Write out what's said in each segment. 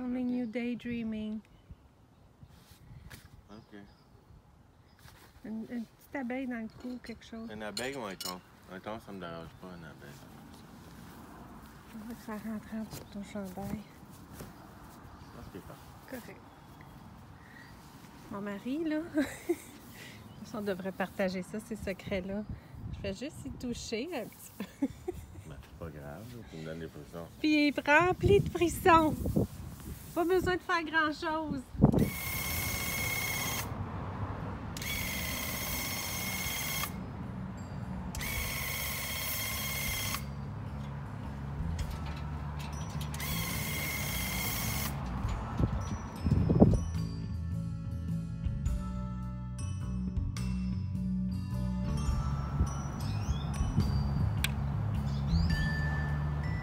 Filming you daydreaming. Ok. Une petite abeille dans le cou, quelque chose. Une abeille ou un thon? Un thon, ça me dérange pas, une abeille. On voit que ça rentre sur ton chandail. Ok, pas. Correct. Mon mari, là, on devrait partager ça, ces secrets-là. Je vais juste y toucher un petit peu. Ben, c'est pas grave, tu me donnes des frissons. Puis il est rempli de frissons. Pas besoin de faire grand-chose.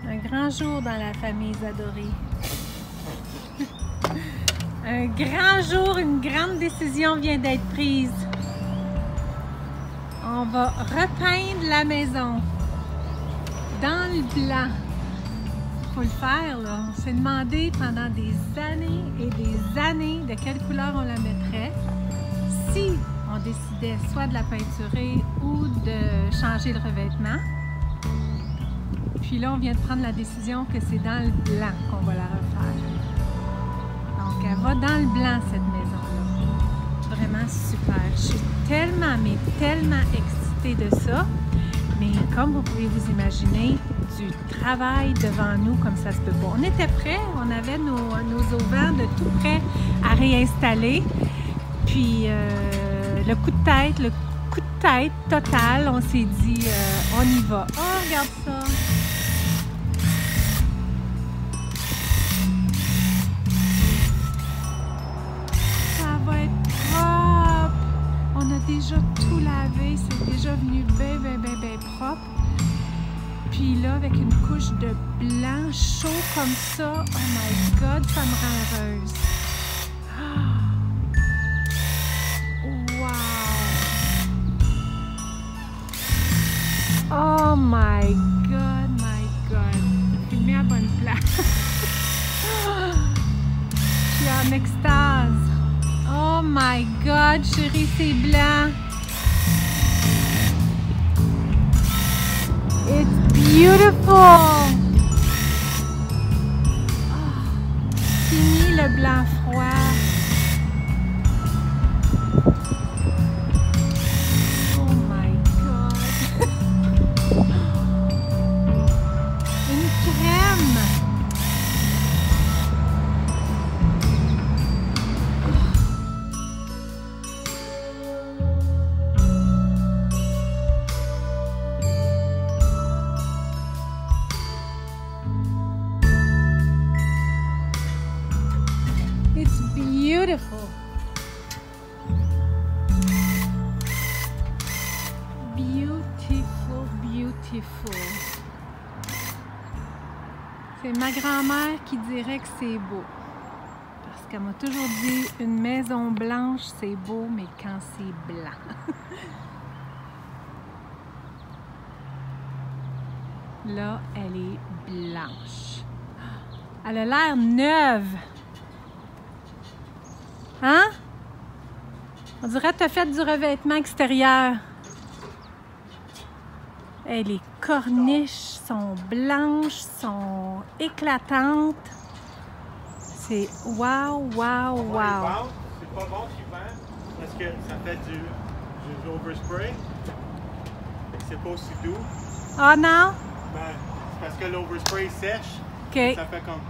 Un grand jour dans la famille Zadori. Un grand jour, une grande décision vient d'être prise. On va repeindre la maison dans le blanc. Il faut le faire, là. On s'est demandé pendant des années et des années de quelle couleur on la mettrait. Si on décidait soit de la peinturer ou de changer le revêtement. Puis là, on vient de prendre la décision que c'est dans le blanc qu'on va la refaire. Donc, elle va dans le blanc, cette maison-là. Vraiment super. Je suis tellement, mais tellement excitée de ça. Mais comme vous pouvez vous imaginer, du travail devant nous comme ça se peut pas. On était prêts, on avait nos auvents de tout prêt à réinstaller. Puis, le coup de tête total, on s'est dit, on y va. Oh, regarde ça! Déjà tout lavé, c'est déjà venu bien propre. Puis là, avec une couche de blanc chaud comme ça, oh my God, ça me rend heureuse. Wow! Oh my God! J'ai mis à bonne place. Je suis en extase. Oh my God, chérie, c'est blanc. It's beautiful. Oh, fini le blanc froid. Oh my God. Une crème. It's beautiful. Beautiful. C'est ma grand-mère qui dirait que c'est beau. Parce qu'elle m'a toujours dit, une maison blanche, c'est beau, mais quand c'est blanc. Là, elle est blanche. Elle a l'air neuve. Hein? On dirait que tu as fait du revêtement extérieur. Et les corniches sont blanches, sont éclatantes. C'est wow! C'est pas bon qu'il vend parce que ça fait du overspray. C'est pas aussi doux. Ah non? Ben, c'est parce que l'overspray sèche. OK. Ça fait comme.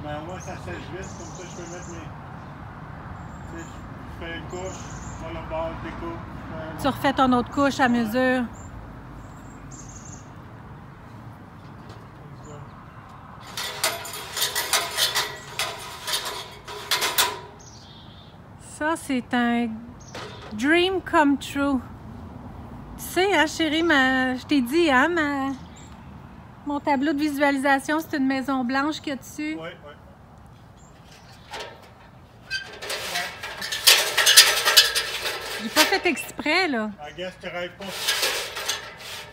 Ben, moi, ça sèche vite, comme ça, je peux mettre mes. Tu sais, je fais une couche, sur le bord, je découpe. Tu refais ton autre couche à mesure. Ça, c'est un dream come true. Tu sais, hein, chérie, je t'ai dit, hein, mon tableau de visualisation, c'est une maison blanche qu'il y a dessus. Oui. J'ai pas fait exprès, là. I guess tu rêves pas.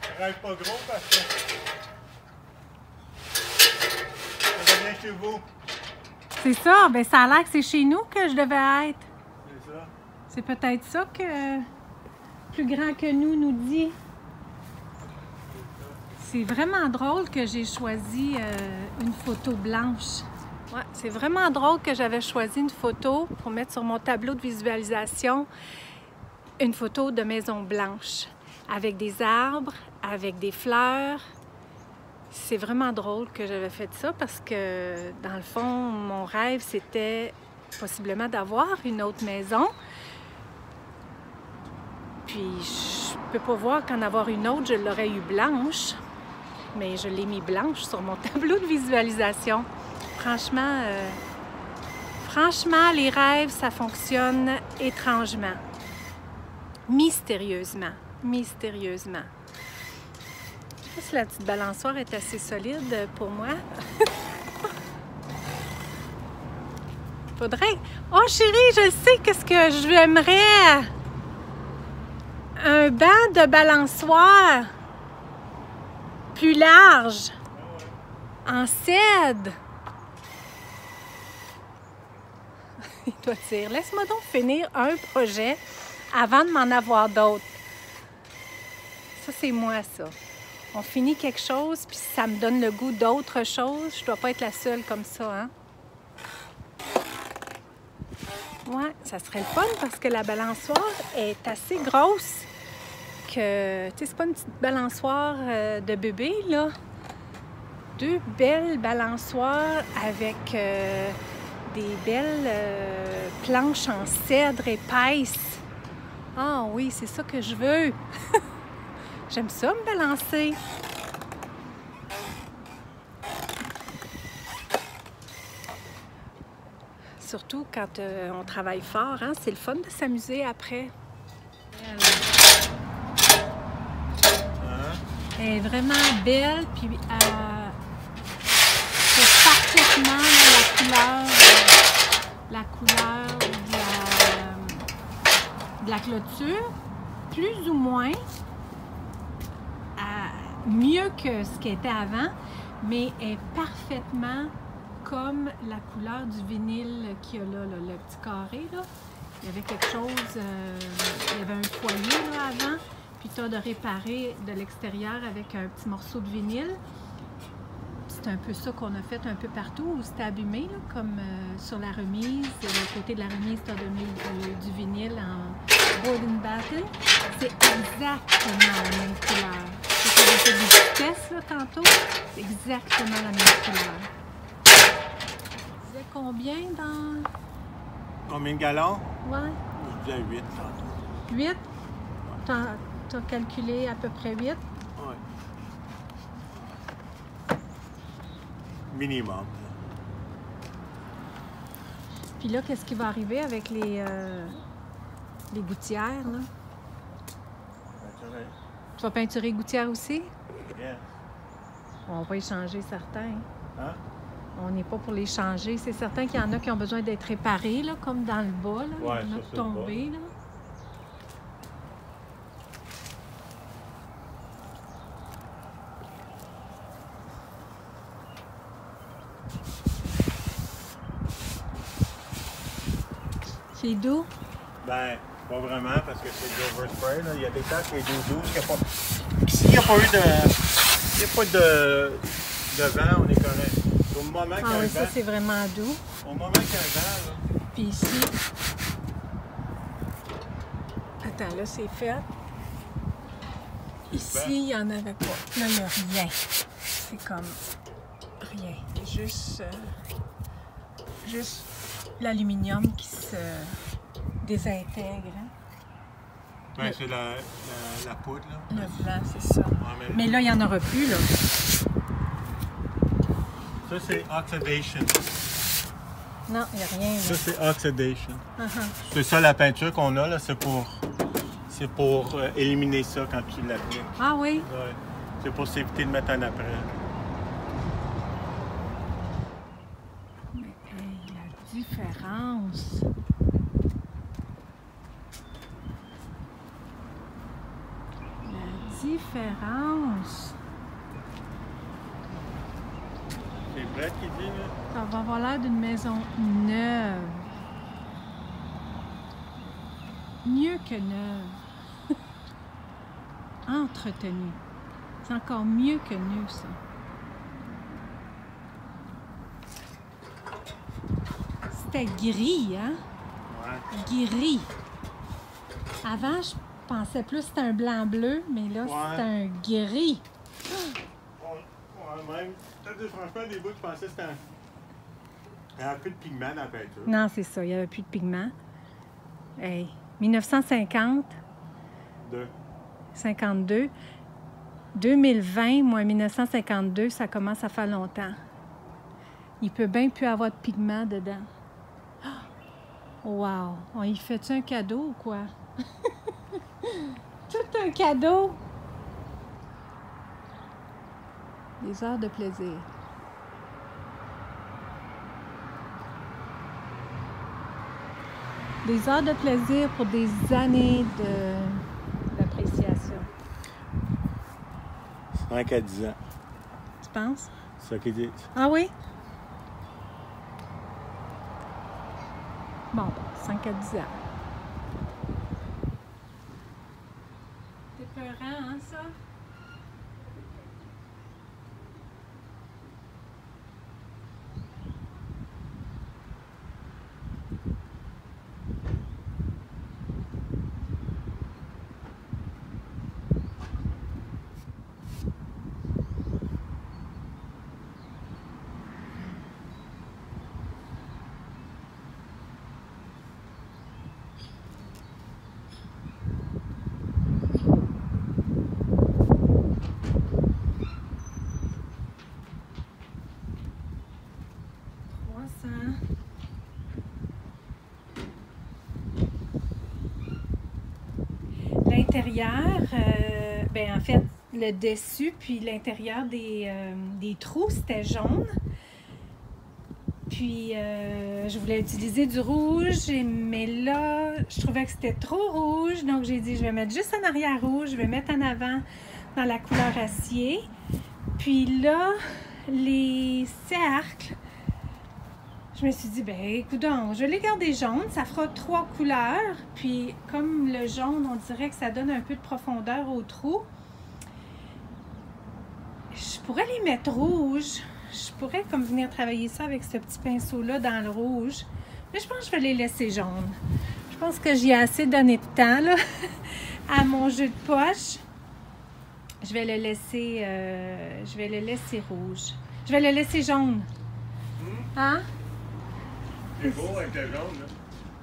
Tu rêves pas gros parce que. viens chez vous. C'est ça, ben ça a l'air que c'est chez nous que je devais être. C'est ça. C'est peut-être ça que plus grand que nous dit. C'est vraiment drôle que j'ai choisi une photo blanche. Ouais, c'est vraiment drôle que j'avais choisi une photo pour mettre sur mon tableau de visualisation, une photo de maison blanche, avec des arbres, avec des fleurs. C'est vraiment drôle que j'avais fait ça parce que, dans le fond, mon rêve, c'était possiblement d'avoir une autre maison. Puis, je peux pas voir qu'en avoir une autre, je l'aurais eu blanche. Mais je l'ai mis blanche sur mon tableau de visualisation. Franchement, les rêves, ça fonctionne étrangement. Mystérieusement. Mystérieusement. Je sais pas si la petite balançoire est assez solide pour moi. Faudrait... Oh chérie, je sais qu'est-ce que j'aimerais. Un banc de balançoire plus large, en cèdre. Il doit dire, laisse-moi donc finir un projet avant de m'en avoir d'autres. Ça, c'est moi, ça. On finit quelque chose, puis ça me donne le goût d'autre chose. Je dois pas être la seule comme ça, hein? Ouais, ça serait le fun parce que la balançoire est assez grosse que... Tu sais, c'est pas une petite balançoire de bébé, là. Deux belles balançoires avec des belles planches en cèdre épaisse. Ah oui, c'est ça que je veux. J'aime ça, me balancer. Surtout quand on travaille fort, hein? C'est le fun de s'amuser après. Elle est vraiment belle, puis c'est parfaitement la couleur de la clôture, plus ou moins mieux que ce qui était avant, mais est parfaitement comme la couleur du vinyle qu'il y a là, le petit carré. Là. Il y avait quelque chose, il y avait un foyer là, avant, puis tu as de réparer de l'extérieur avec un petit morceau de vinyle. C'est un peu ça qu'on a fait un peu partout où c'était abîmé, là, comme sur la remise. Le côté de la remise, tu as donné du vinyle en board and battle. C'est exactement la même couleur. J'ai fait des vitesses là, tantôt. C'est exactement la même couleur. Tu disais combien dans... Combien de gallons? Ouais. Je disais 8 tantôt. 8? T'as calculé à peu près 8? Oui. Minimum. Puis là, qu'est-ce qui va arriver avec les gouttières, là? Peinturé. Tu vas peinturer gouttières aussi? Yes. On va y changer certains. Hein? On n'est pas pour les changer. C'est certain qu'il y en a qui ont besoin d'être réparés, là, comme dans le bas. Là. Ouais, il y en a ça, tombés. Là. C'est doux? Ben, pas vraiment parce que c'est de l'overspray. Il y a des temps qui est doux. S'il n'y a pas eu de vent, on est correct. Au moment qu'il y a un oui, vent, ça c'est vraiment doux. au moment qu'il y a un vent, là, Puis ici... Attends, là c'est fait. Ici, il n'y en avait pas. Là, il n'y a rien. C'est comme rien. Juste l'aluminium qui se désintègre. Hein? ben, c'est la poudre. Là. Le blanc, c'est ça. Ouais, Mais là, il n'y en aura plus, là. Ça, c'est oxidation. Non, il n'y a rien, là. Ça, c'est oxidation. Uh-huh. C'est ça la peinture qu'on a, là. C'est pour éliminer ça quand tu l'appliques. Ah oui? Ouais. C'est pour s'éviter de mettre en après. Mais hey, la différence! La différence! C'est Brett qui dit, là. Ça va avoir l'air d'une maison neuve. Mieux que neuve. Entretenue. C'est encore mieux que nu, ça. C'était gris, hein? Ouais. Gris. Avant, je pensais plus que c'était un blanc-bleu, mais là, Ouais. c'est un gris. Ouais, même. Peut-être, franchement, des bouts, je pensais que c'était un. Il n'y avait plus de pigment dans la peinture. Non, c'est ça, il n'y avait plus de pigment. Hey, 1950, Deux. 52. 2020, moi, 1952, ça commence à faire longtemps. Il peut bien plus avoir de pigment dedans. Wow! On y fait-tu un cadeau ou quoi? Tout un cadeau! Des heures de plaisir. Des heures de plaisir pour des années d'appréciation. 5 à 10 ans. Tu penses? C'est ça qu'ils disent. Ah oui? Bon, 5 à 10 ans. C'est peurant, hein, ça? L'intérieur, ben en fait, le dessus puis l'intérieur des trous, c'était jaune. Puis, je voulais utiliser du rouge, mais là, je trouvais que c'était trop rouge. Donc, j'ai dit, je vais mettre juste en arrière rouge, je vais mettre en avant dans la couleur acier. Puis là, les cercles, je me suis dit, ben écoudonc, je vais les garder jaunes, ça fera 3 couleurs. Puis comme le jaune, on dirait que ça donne un peu de profondeur au trou. Je pourrais les mettre rouges. Je pourrais comme venir travailler ça avec ce petit pinceau-là dans le rouge. Mais je pense que je vais les laisser jaunes. Je pense que j'y ai assez donné de temps là, à mon jeu de poche. Je vais le laisser rouge. Je vais le laisser jaune. Hein? C'est beau avec le jaune, là.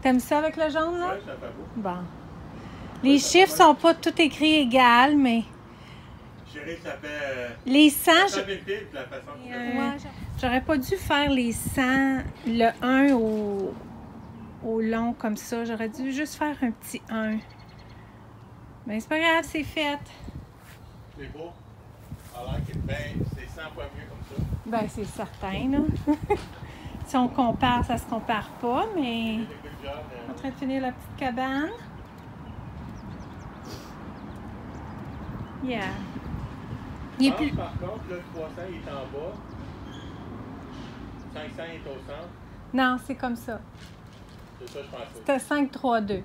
T'aimes ça avec le jaune, là? Ouais, ça fait beau. Bon. Les chiffres sont pas tout écrits égal, mais Chérie, ça fait. les 100, Ça fait pile, la façon que ouais, j'aurais pas dû faire les 100, le 1 au long comme ça. J'aurais dû juste faire un petit 1. Mais c'est pas grave, c'est fait. c'est beau. Alors que ben, c'est 100 fois mieux comme ça. Ben, c'est certain, là. Si on compare, ça se compare pas, mais... C'est good job. En train de finir la petite cabane. Yeah. Il est plus... Par contre, là, 300 il est en bas. 500 il est au centre. Non, c'est comme ça. C'est ça, je pensais. C'était 5, 3, 2.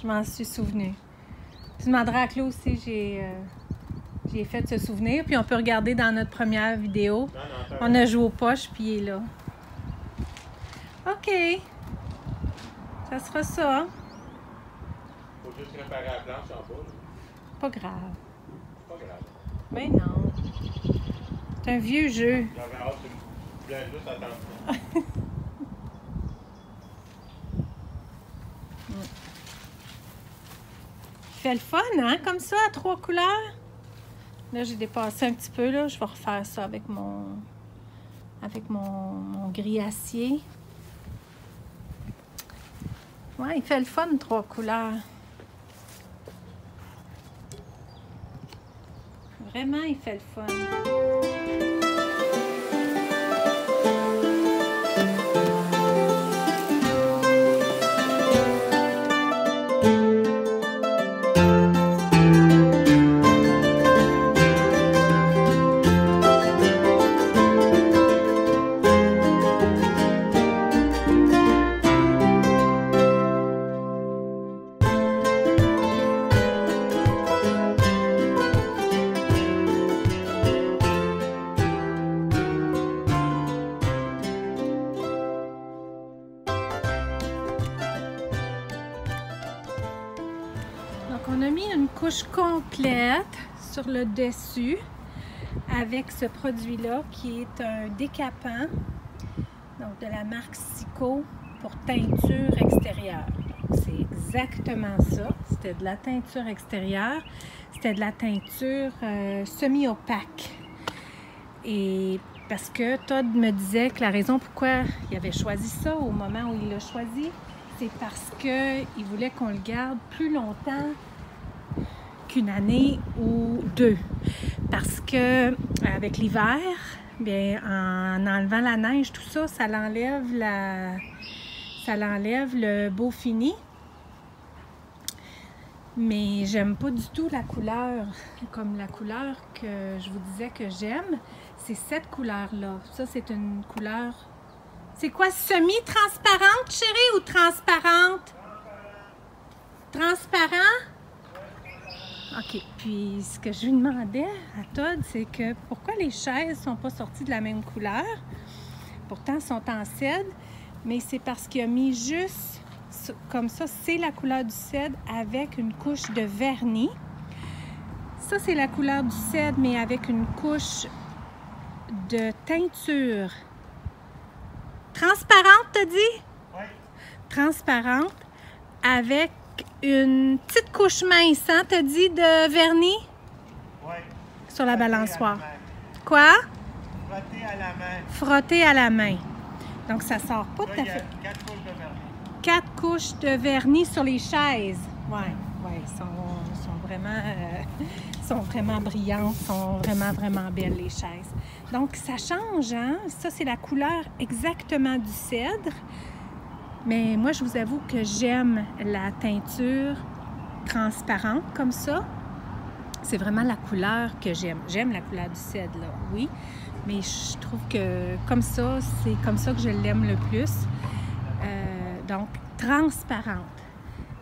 Je m'en suis souvenu. Tu demanderas à Claude aussi, j'ai fait ce souvenir. Puis on peut regarder dans notre première vidéo. Non, On a joué aux poches, puis il est là. OK. Ça sera ça. Faut juste réparer la planche en bas. Là. Pas grave. Pas grave. Mais non. C'est un vieux jeu. J'avais hâte de voulais juste attendre. Il fait le fun, hein, comme ça, à 3 couleurs. Là, j'ai dépassé un petit peu, là. Je vais refaire ça avec mon gris acier. Ouais, il fait le fun, 3 couleurs. Vraiment, il fait le fun. Donc, on a mis une couche complète sur le dessus avec ce produit-là qui est un décapant, donc de la marque Sico pour teinture extérieure. C'est exactement ça. C'était de la teinture extérieure. C'était de la teinture semi-opaque. Et parce que Todd me disait que la raison pourquoi il avait choisi ça au moment où il l'a choisi, c'est parce qu'il voulait qu'on le garde plus longtemps qu'une année ou deux. Parce que avec l'hiver, bien, en enlevant la neige, tout ça, ça l'enlève le beau fini. Mais j'aime pas du tout la couleur, comme la couleur que je vous disais que j'aime. C'est cette couleur-là. Ça, c'est une couleur... C'est quoi, semi-transparente, chérie, ou transparente? Transparent? OK. Puis, ce que je lui demandais à Todd, c'est que pourquoi les chaises ne sont pas sorties de la même couleur? Pourtant, elles sont en cèdre, mais c'est parce qu'il a mis juste comme ça. C'est la couleur du cèdre avec une couche de vernis. Ça, c'est la couleur du cèdre, mais avec une couche de teinture. Transparente, t'as dit? Oui. Transparente avec une petite couche mince, hein, t'as dit, de vernis? Oui. Sur la balançoire. Quoi? Frotter à la main. Frotter à la main. Donc, ça sort pas tout à fait. 4 couches de vernis. 4 couches de vernis sur les chaises. Oui, sont vraiment brillantes, sont vraiment belles, les chaises. Donc, ça change, hein? Ça, c'est la couleur exactement du cèdre. Mais moi, je vous avoue que j'aime la teinture transparente comme ça. C'est vraiment la couleur que j'aime. J'aime la couleur du cèdre, là, oui. Mais je trouve que comme ça, c'est comme ça que je l'aime le plus. Donc, transparente.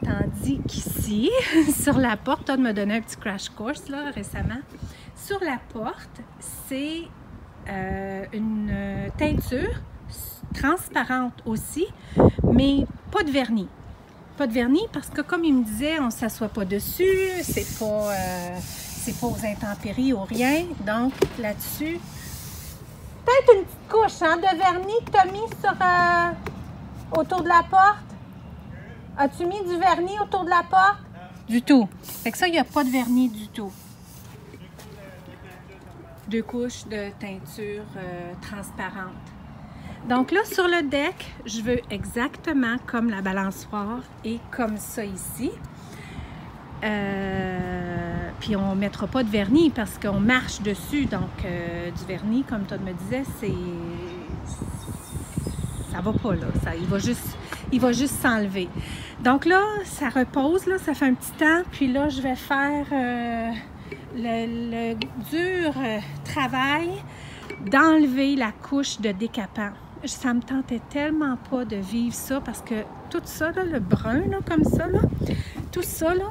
Tandis qu'ici, sur la porte, Todd m'a donné un petit crash course là, récemment. Sur la porte, c'est une teinture transparente aussi, mais pas de vernis. Pas de vernis parce que, comme il me disait, on ne s'assoit pas dessus, c'est pas aux intempéries ou rien. Donc, là-dessus, peut-être une petite couche hein, de vernis que tu as mis sur, autour de la porte. As-tu mis du vernis autour de la porte? Du tout. Fait que ça, il n'y a pas de vernis du tout. 2 couches de teinture transparente. Donc là, sur le deck, je veux exactement comme la balançoire et comme ça ici. Puis on ne mettra pas de vernis parce qu'on marche dessus. Donc, du vernis, comme Todd me disait, ça va pas, là. Il va juste s'enlever. Donc là, ça repose, là, ça fait un petit temps. Puis là, je vais faire le dur travail d'enlever la couche de décapant. Ça me tentait tellement pas de vivre ça parce que tout ça, là, le brun, là, comme ça, là, tout ça, là,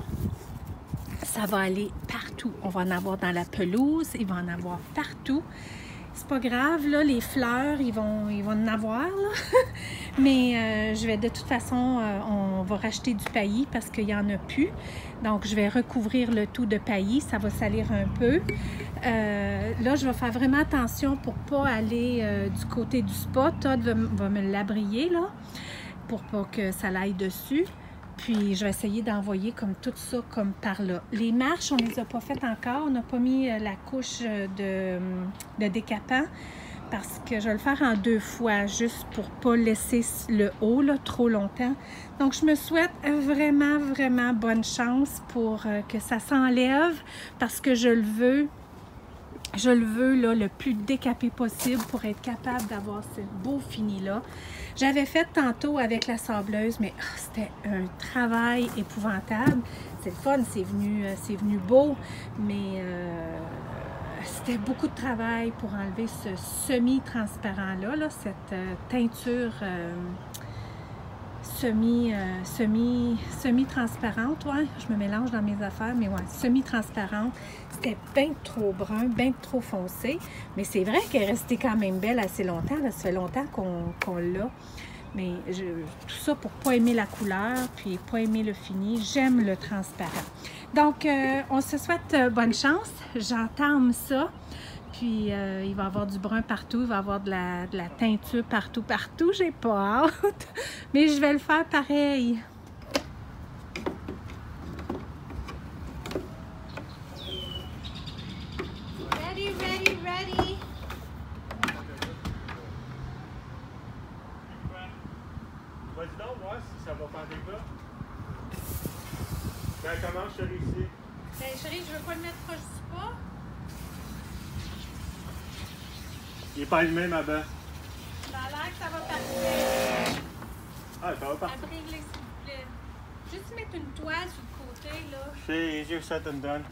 ça va aller partout. On va en avoir dans la pelouse, il va en avoir partout. C'est pas grave, là, les fleurs, ils vont en avoir, là. Mais je vais de toute façon, on va racheter du paillis parce qu'il n'y en a plus. Donc, je vais recouvrir le tout de paillis. Ça va salir un peu. Là, je vais faire vraiment attention pour ne pas aller du côté du spa. Todd va me l'abrier, là, pour pas que ça l'aille dessus. Puis, je vais essayer d'envoyer comme tout ça, comme par là. Les marches, on ne les a pas faites encore. On n'a pas mis la couche de décapant parce que je vais le faire en 2 fois, juste pour ne pas laisser le haut là, trop longtemps. Donc, je me souhaite vraiment bonne chance pour que ça s'enlève parce que je le veux là, le plus décapé possible pour être capable d'avoir ce beau fini-là. J'avais fait tantôt avec la sableuse, mais c'était un travail épouvantable. C'est le fun, c'est venu beau, mais c'était beaucoup de travail pour enlever ce semi-transparent-là, là, cette teinture semi-transparente, ouais. Je me mélange dans mes affaires, mais ouais, semi-transparente. C'était bien trop brun, bien trop foncé. Mais c'est vrai qu'elle est restée quand même belle assez longtemps. Là, ça fait longtemps qu'on l'a. Mais tout ça pour ne pas aimer la couleur, puis pas aimer le fini. J'aime le transparent. Donc, on se souhaite bonne chance. J'entame ça. Puis, il va y avoir du brun partout. Il va y avoir de la teinture partout. J'ai pas hâte. Mais je vais le faire pareil. Ready. Vas-y donc, voir si ça va faire des gars. Ben, comment je te ici? Ben, chérie, je veux pas le mettre proche du pas. Il est pas allumé, ma belle. Ça a l'air que ça va partir. Ah, ça va partir. Abris-les, s'il vous plaît. Juste mettre une toile sur le côté, là. C'est juste ça, une donne.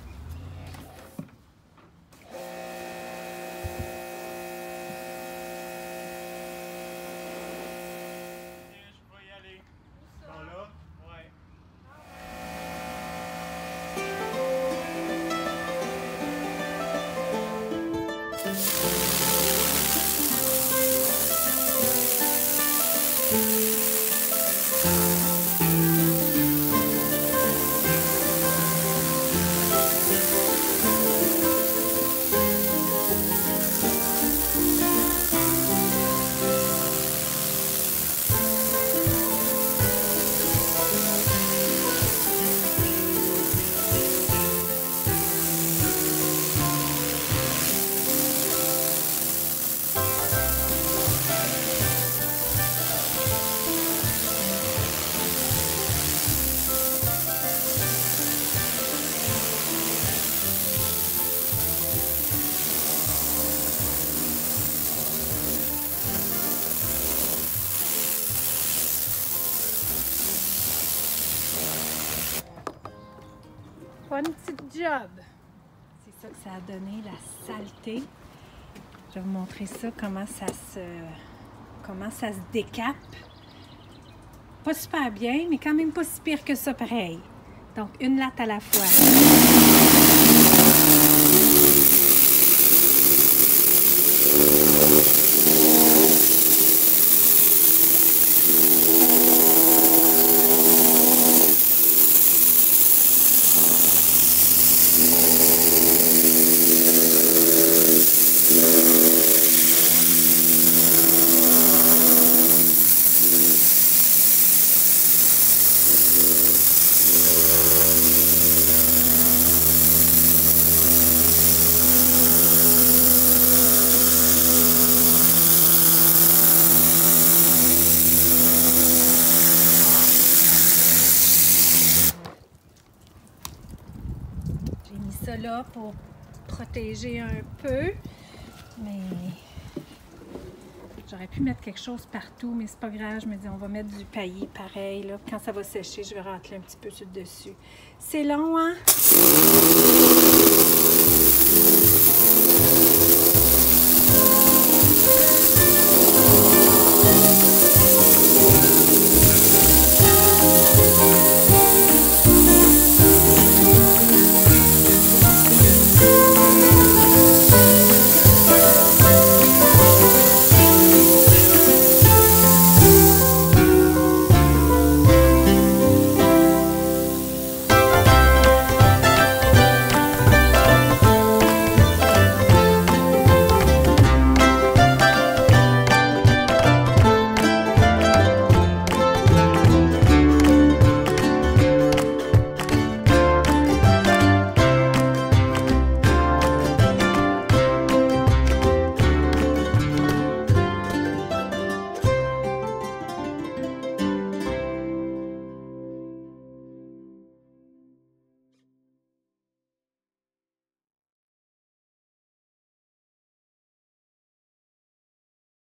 Pas une petite job. C'est ça que ça a donné, la saleté. Je vais vous montrer ça, comment ça se décape. Pas super bien, mais quand même pas si pire que ça pareil. Donc, une latte à la fois. Ça là pour protéger un peu, mais j'aurais pu mettre quelque chose partout, mais c'est pas grave. Je me dis on va mettre du paillis pareil là. Quand ça va sécher, je vais rentrer un petit peu sur le dessus. C'est long, hein?